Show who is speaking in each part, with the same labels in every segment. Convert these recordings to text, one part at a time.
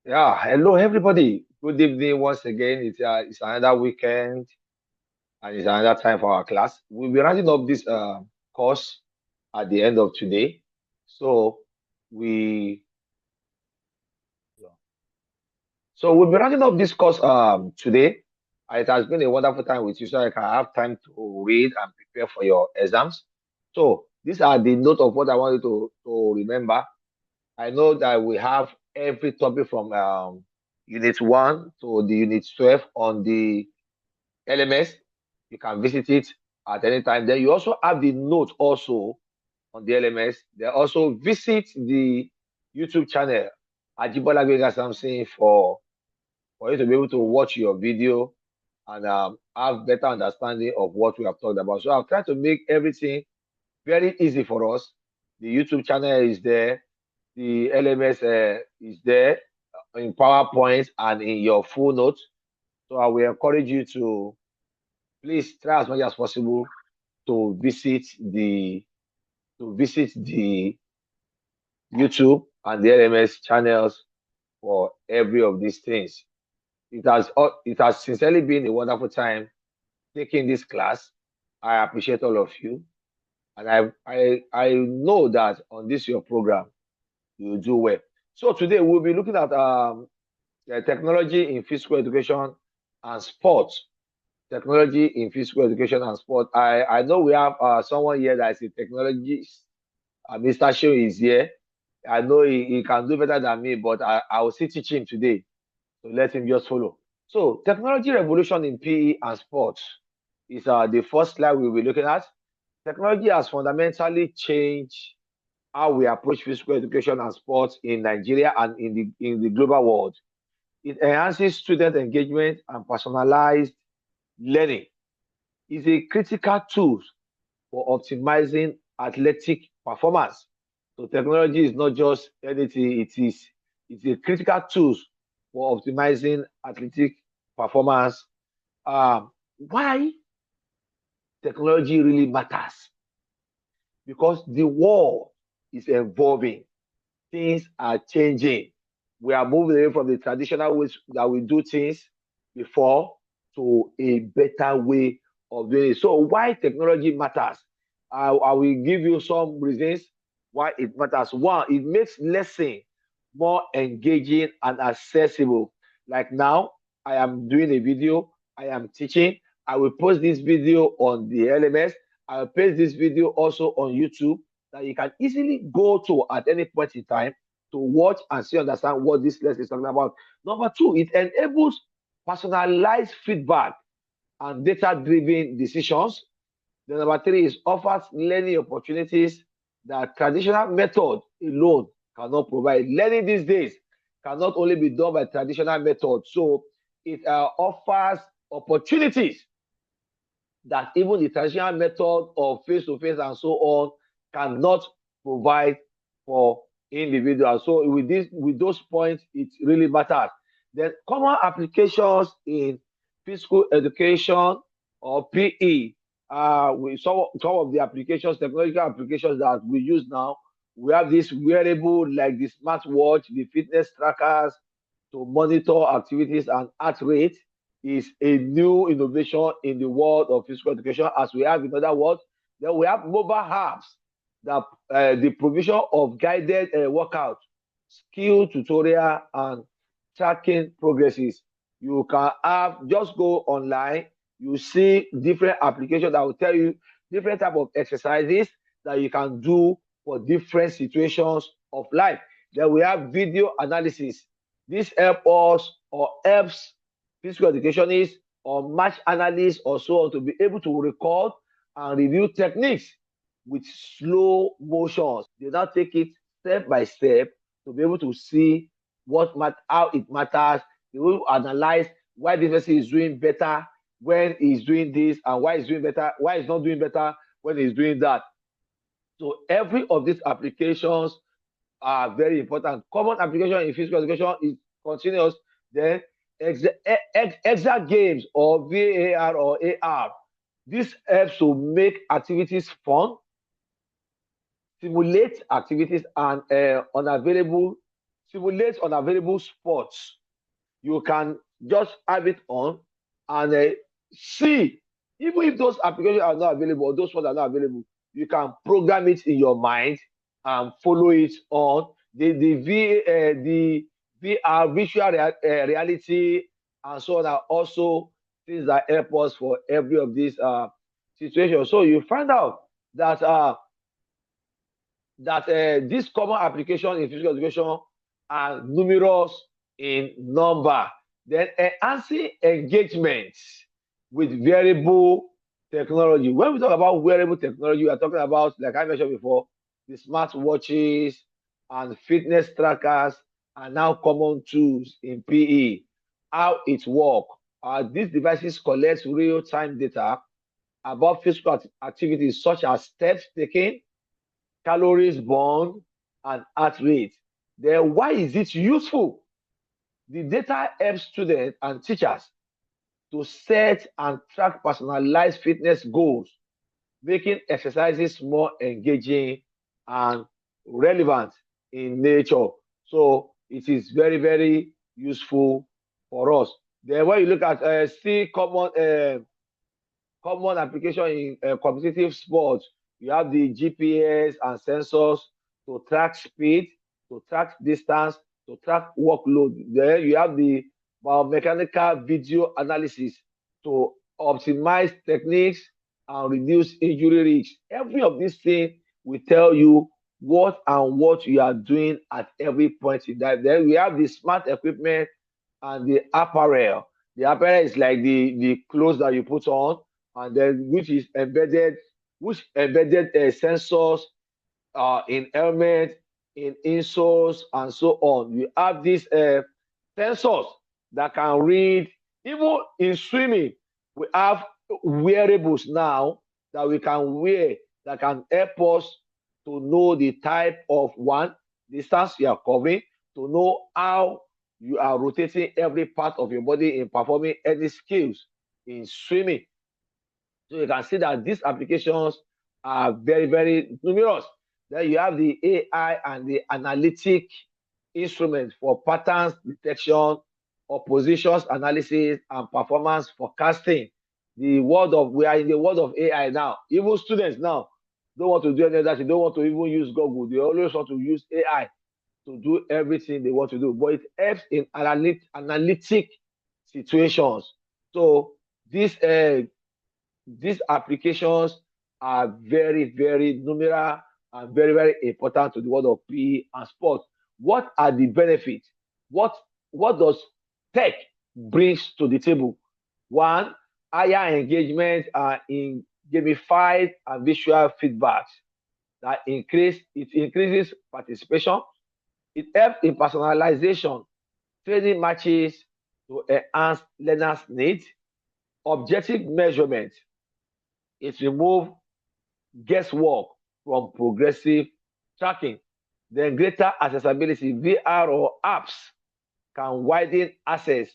Speaker 1: Yeah, hello everybody. Good evening once again. It's another weekend and it's another time for our class. We'll be rounding up this course at the end of today. So we so we'll be rounding up this course today. It has been a wonderful time with you, so I can have time to read and prepare for your exams. So these are the note of what I want you to remember. I know that we have every topic from Unit 1 to the Unit 12 on the LMS. You can visit it at any time. Then you also have the note also on the LMS. Then also visit the YouTube channel, Ajibola Gbega Samson, for you to be able to watch your video and have better understanding of what we have talked about. So I've tried to make everything very easy for us. The YouTube channel is there. The LMS is there in PowerPoint and in your full notes. So I will encourage you to please try as much as possible to visit the the YouTube and the LMS channels for every of these things. It has sincerely been a wonderful time taking this class. I appreciate all of you, and I know that on this your program you will do well. So today we'll be looking at technology in physical education and sports. Technology in physical education and sport. I know we have someone here that is a technologist. Mr. Show is here. I know he can do better than me, but I will still teach him today. So let him just follow. So technology revolution in PE and sports is the first slide we'll be looking at. Technology has fundamentally changed how we approach physical education and sports in Nigeria and in the global world. It enhances student engagement and personalized learning. Is a critical tool for optimizing athletic performance. So technology is not just anything, it's a critical tool for optimizing athletic performance. Why technology really matters? Because the world is evolving, things are changing. We are moving away from the traditional ways that we do things before to a better way of doing it. So, why technology matters? I will give you some reasons why it matters. One, it makes lesson more engaging and accessible. Like now, I am doing a video, I am teaching. I will post this video on the LMS. I will post this video also on YouTube that you can easily go to at any point in time to watch and see understand what this lesson is talking about. Number two, it enables personalized feedback and data-driven decisions. The number three is offers learning opportunities that traditional method alone cannot provide. Learning these days cannot only be done by traditional methods. So it offers opportunities that even the traditional method of face-to-face and so on cannot provide for individuals. So with those points, it really matters. Then common applications in physical education or PE. With some of the applications, technological applications that we use now, we have this wearable like the smartwatch, the fitness trackers to monitor activities and heart rate is a new innovation in the world of physical education, as we have in other words. Then we have mobile apps that the provision of guided workout, skill tutorial, and tracking progresses. You can have just go online. You see different applications that will tell you different type of exercises that you can do for different situations of life. Then we have video analysis. This help us or helps physical educationists or match analysts or so on to be able to record and review techniques with slow motions. They now take it step by step to be able to see how it matters. They will analyze why this person is doing better when he's doing this and why he's doing better, why he's not doing better when he's doing that. So every of these applications are very important. Common application in physical education is continuous. Then exact games or VAR or AR. This helps to make activities fun, simulate activities and unavailable simulate unavailable spots. You can just have it on and see, even if those applications are not available or those ones are not available, you can program it in your mind and follow it on the VR reality and so on are also things that help us for every of these situations. So you find out that these common applications in physical education are numerous in number. Then enhancing engagement with wearable technology. When we talk about wearable technology, we are talking about, like I mentioned before, the smart watches and fitness trackers are now common tools in PE. How it works. These devices collect real-time data about physical activities such as steps taken, calories burned, and heart rate. Then why is it useful? The data helps students and teachers to set and track personalized fitness goals, making exercises more engaging and relevant in nature. So it is very, very useful for us. Then when you look at see common application in competitive sports. You have the GPS and sensors to track speed, to track distance, to track workload. Then you have the biomechanical video analysis to optimize techniques and reduce injury risk. Every of these things will tell you what you are doing at every point in that. Then we have the smart equipment and the apparel. The apparel is like the clothes that you put on, and then which embedded sensors in helmet, in insoles, and so on. You have these sensors that can read, even in swimming. We have wearables now that we can wear that can help us to know the type of one distance you are covering, to know how you are rotating every part of your body in performing any skills in swimming. So you can see that these applications are very, very numerous. Then you have the AI and the analytic instrument for patterns detection, oppositions analysis, and performance forecasting. We are in the world of AI now. Even students now don't want to do any of that. They don't want to even use Google. They always want to use AI to do everything they want to do. But it helps in analytic situations. So this these applications are very, very numerous and very, very important to the world of PE and sport. What are the benefits? What what does tech brings to the table? One, higher engagement in gamified and visual feedbacks that increases participation. It helps in personalization, training matches to enhance learners' needs, objective measurement. It removes guesswork from progressive tracking. Then greater accessibility, VR or apps can widen access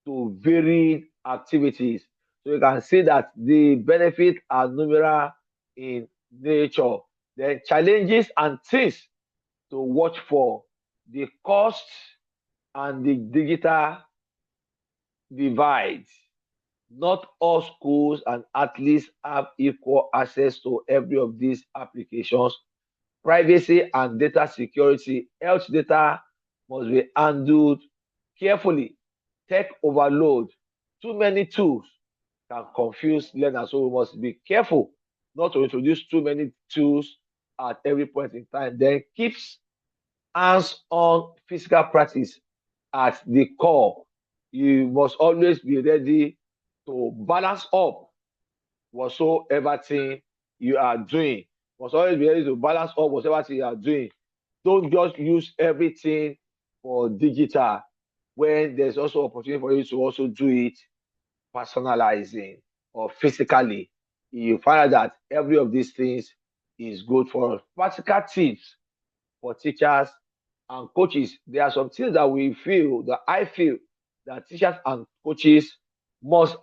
Speaker 1: to varied activities. So you can see that the benefits are numerous in nature. Then challenges and things to watch for, the cost and the digital divide. Not all schools and athletes have equal access to every of these applications. Privacy and data security. Health data must be handled carefully. Tech overload. Too many tools can confuse learners, so we must be careful not to introduce too many tools at every point in time. Then keeps hands-on physical practice at the core. You must always be ready to balance up whatsoever thing you are doing. Must always be ready to balance up whatever thing you are doing. Don't just use everything for digital when there's also opportunity for you to also do it personalizing or physically. You find out that every of these things is good for us. Practical tips for teachers and coaches. There are some things that I feel that teachers and coaches must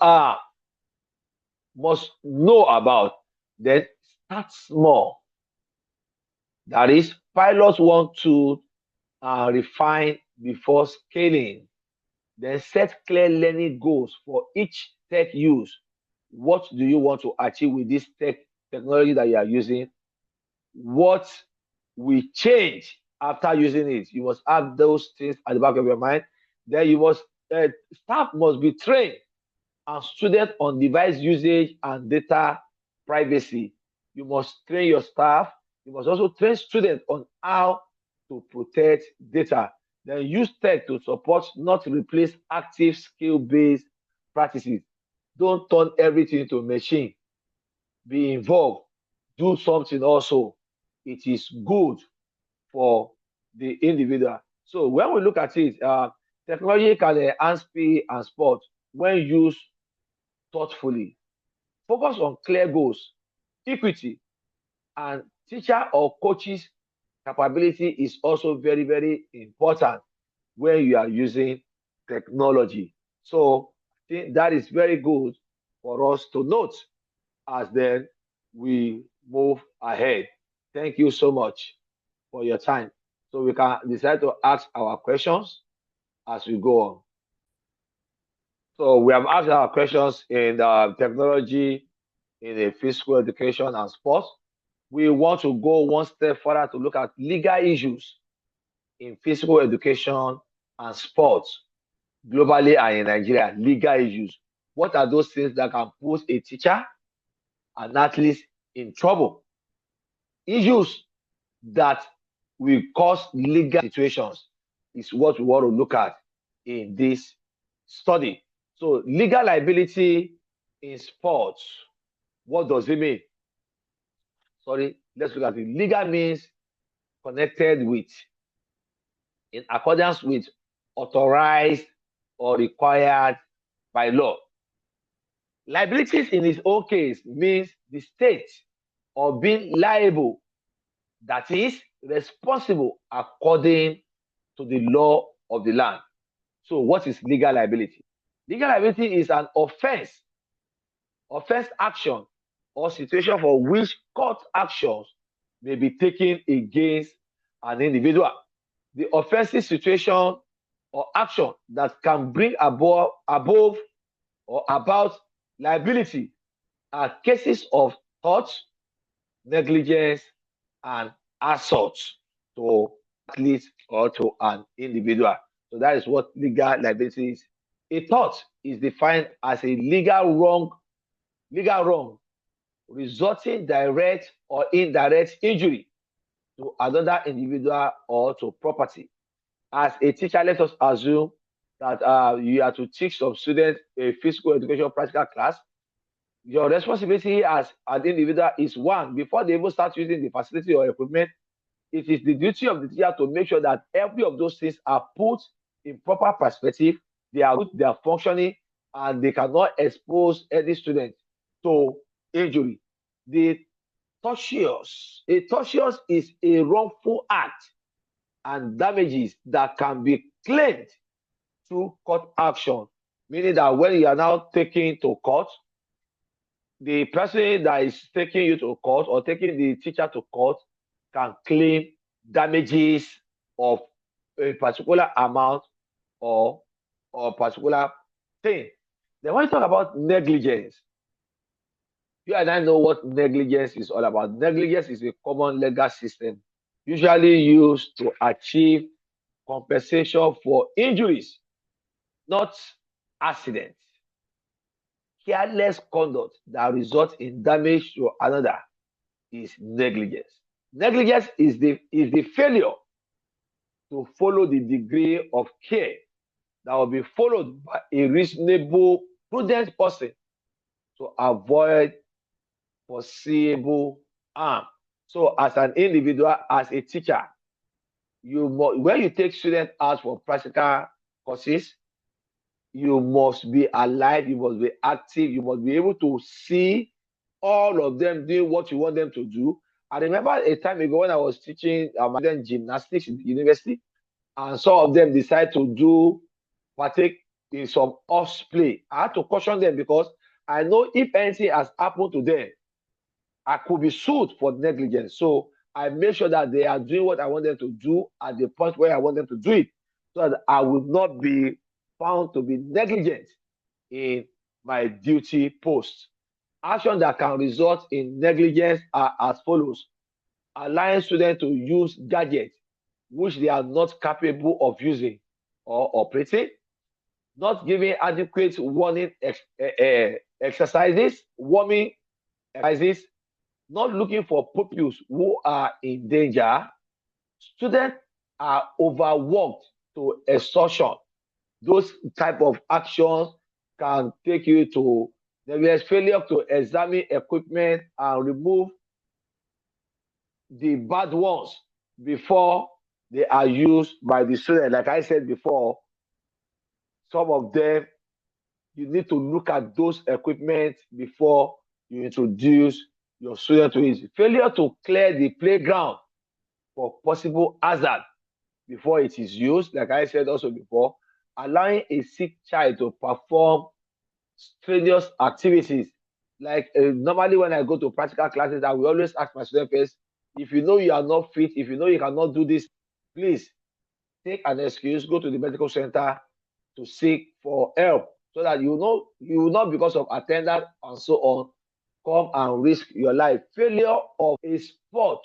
Speaker 1: must know about. Then start small. That is, pilot one tool and refine before scaling. Then set clear learning goals for each tech use. What do you want to achieve with this technology that you are using? What will change after using it? You must have those things at the back of your mind. Then staff must be trained and students on device usage and data privacy. You must train your staff. You must also train students on how to protect data. Then use tech to support, not replace active skill-based practices. Don't turn everything into a machine. Be involved. Do something also. It is good for the individual. So when we look at it, technology can enhance PE and sport when used thoughtfully. Focus on clear goals, equity, and teacher or coach's capability is also very, very important when you are using technology. So I think that is very good for us to note as then we move ahead. Thank you so much for your time. So we can decide to ask our questions as we go on. So we have asked our questions in technology, in a physical education and sports. We want to go one step further to look at legal issues in physical education and sports globally and in Nigeria. Legal issues. What are those things that can put a teacher and athlete in trouble? Issues that will cause legal situations is what we want to look at in this study. So, legal liability in sports. What does it mean? Sorry, let's look at it. Legal means connected with, in accordance with, authorized or required by law. Liabilities in its own case means the state or being liable, that is responsible according to the law of the land. So, what is legal liability? Legal liability is an offense action, or situation for which court actions may be taken against an individual. The offensive situation or action that can bring above or about liability are cases of tort, negligence, and assault to athlete or to an individual. So that is what legal liability is. A tort is defined as a legal wrong resulting direct or indirect injury to another individual or to property. As a teacher, let us assume that you are to teach some students a physical education practical class. Your responsibility as an individual is one, before they even start using the facility or equipment, it is the duty of the teacher to make sure that every of those things are put in proper perspective, they are good, they are functioning, and they cannot expose any student to injury. The a tortious is a wrongful act and damages that can be claimed through court action, meaning that when you are now taken to court, the person that is taking you to court or taking the teacher to court can claim damages of a particular amount or particular thing. Then when you talk about negligence, you and I know what negligence is all about. Negligence is a common legal system usually used to achieve compensation for injuries, not accidents. Careless conduct that results in damage to another is negligence. Negligence is the failure to follow the degree of care that will be followed by a reasonable, prudent person to avoid foreseeable harm. So, as an individual, as a teacher, when you take students out for practical courses, you must be alive, you must be active, you must be able to see all of them doing what you want them to do. I remember a time ago when I was teaching gymnastics in the university, and some of them decide to partake in some horse play. I had to caution them because I know if anything has happened to them, I could be sued for negligence. So I make sure that they are doing what I want them to do at the point where I want them to do it. so that I will not be found to be negligent in my duty post. Actions that can result in negligence are as follows: allowing students to use gadgets which they are not capable of using or operating, not giving adequate warming exercises, not looking for pupils who are in danger. Students are overworked to exhaustion. Those type of actions can take you to negligence, failure to examine equipment and remove the bad ones before they are used by the student. Like I said before, some of them, you need to look at those equipment before you introduce your student to it. Failure to clear the playground for possible hazard before it is used. Like I said also before, allowing a sick child to perform strenuous activities. Like normally when I go to practical classes, I will always ask my student first, if you know you are not fit, if you know you cannot do this, please take an excuse, go to the medical center to seek for help, so that you will not, because of attendance and so on, come and risk your life. Failure of a sport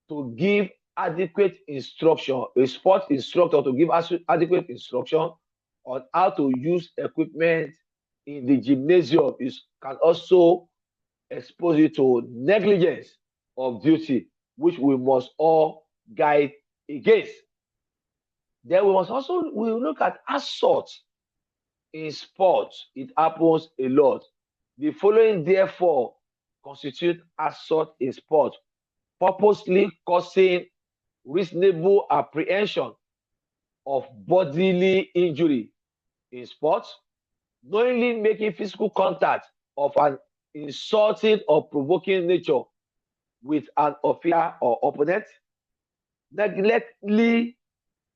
Speaker 1: to give adequate instruction, a sport instructor to give adequate instruction on how to use equipment in the gymnasium can also expose you to negligence of duty, which we must all guide against. Then we look at assault in sports. It happens a lot. The following therefore constitute assault in sport: purposely causing reasonable apprehension of bodily injury in sports, knowingly making physical contact of an insulting or provoking nature with an official or opponent, neglectfully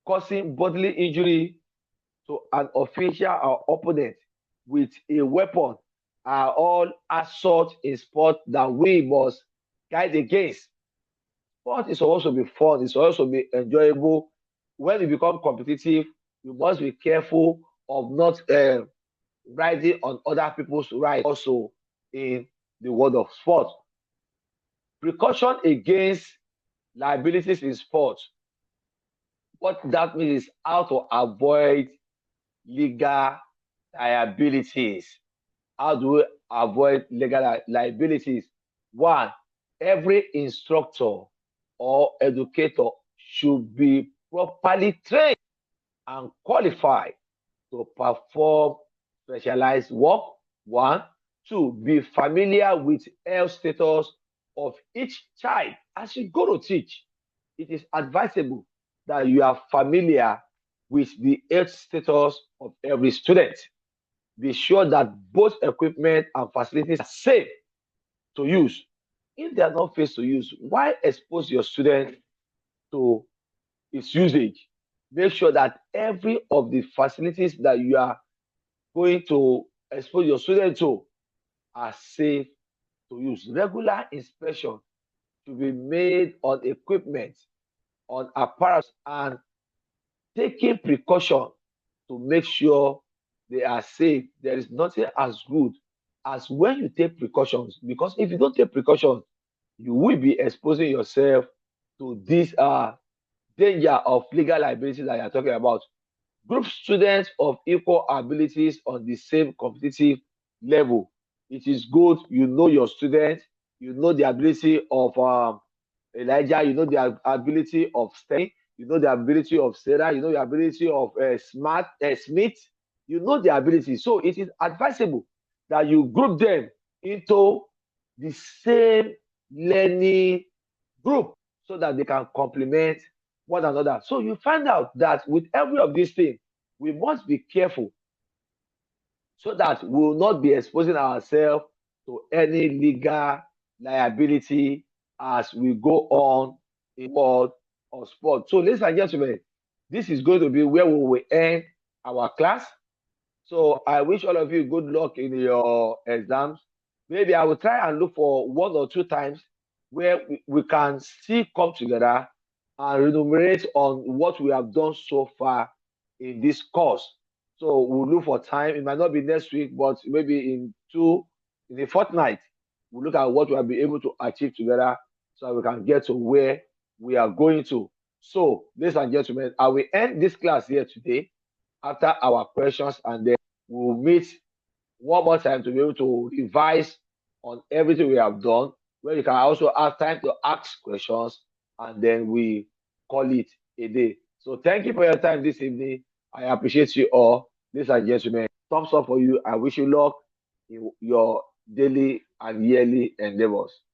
Speaker 1: causing bodily injury to an official or opponent with a weapon are all assault in sport that we must guide against. Sport is supposed to be fun, it's supposed to be enjoyable. When you become competitive, you must be careful of not riding on other people's rights also in the world of sport. Precaution against liabilities in sport. What that means is how to avoid legal liabilities. How do we avoid legal liabilities? One, every instructor or educator should be properly trained and qualified to perform specialized work. One, two, be familiar with health status of each child. As you go to teach, it is advisable that you are familiar with the health status of every student. Be sure that both equipment and facilities are safe to use. If they are not safe to use, why expose your student to its usage? Make sure that every of the facilities that you are going to expose your student to are safe to use. Regular inspection should be made on equipment, on apparatus, and taking precaution to make sure they are safe. There is nothing as good as when you take precautions, because if you don't take precautions, you will be exposing yourself to this danger of legal liability that you're talking about. Group students of equal abilities on the same competitive level. It is good you know your students, you know the ability of Elijah, you know the ability of Stephanie, you know the ability of Sarah, you know the ability of Smith, you know the ability. So it is advisable that you group them into the same learning group so that they can complement one another. So you find out that with every of these things, we must be careful so that we will not be exposing ourselves to any legal liability as we go on in the world of sport. So, ladies and gentlemen, this is going to be where we will end our class. So, I wish all of you good luck in your exams. Maybe I will try and look for one or two times where we can still come together and remunerate on what we have done so far in this course. So we'll look for time. It might not be next week, but maybe in a fortnight, we'll look at what we have been able to achieve together so that we can get to where we are going to. So, ladies and gentlemen, I will end this class here today after our questions, and then we'll meet one more time to be able to revise on everything we have done, where you can also have time to ask questions, and then we call it a day. So thank you for your time this evening. I appreciate you all. Ladies and gentlemen, thumbs up for you. I wish you luck in your daily and yearly endeavors.